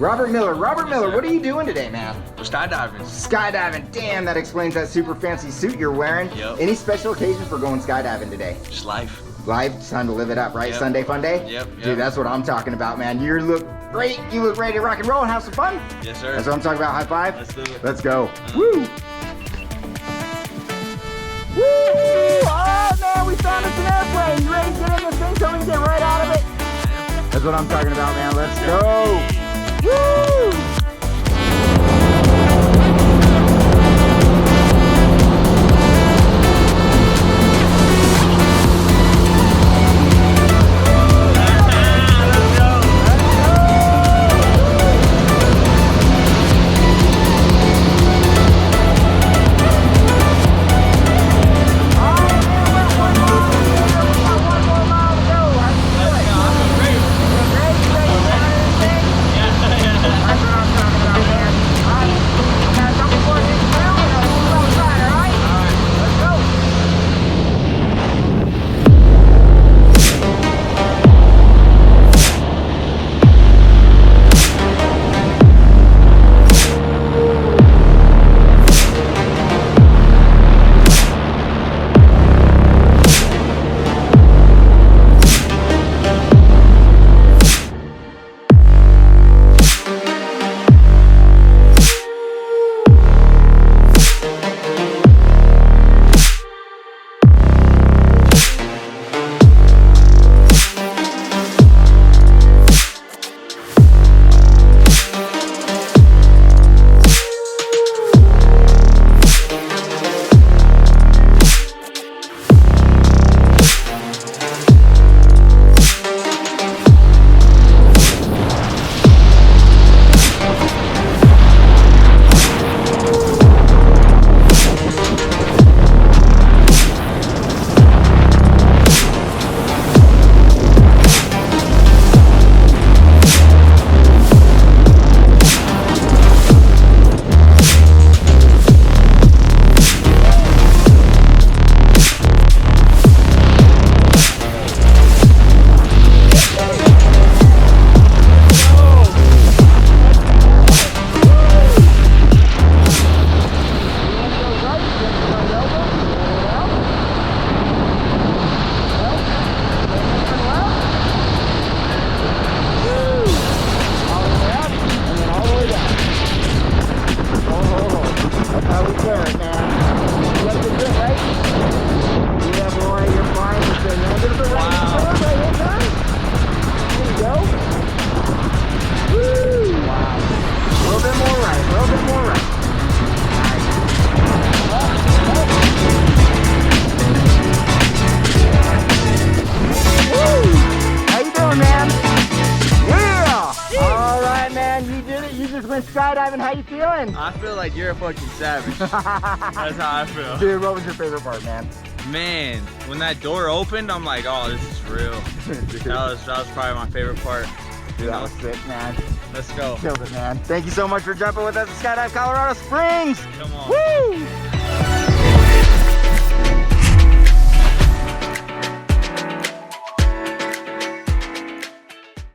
Robert Miller, what are you doing today, man? We're skydiving. Skydiving, damn, that explains that super fancy suit you're wearing. Yep. Any special occasion for going skydiving today? Just life. Life, it's time to live it up, right? Yep. Sunday fun day? Yep. Dude, that's what I'm talking about, man. You look great, you look ready to rock and roll and have some fun. Yes, sir. That's what I'm talking about, high five? Let's do it. Let's go. Woo! Woo! Oh man, we found us an airplane. You ready to get in this thing so we can get right out of it? That's what I'm talking about, man. Let's go. Woo! Went skydiving, how you feeling? I feel like you're a fucking savage. That's how I feel. Dude, what was your favorite part, man? Man, when that door opened, I'm like, oh, this is real. that was probably my favorite part. Dude, that was sick, man. Let's go. Killed it, man. Thank you so much for jumping with us at Skydive Colorado Springs. Come on. Woo!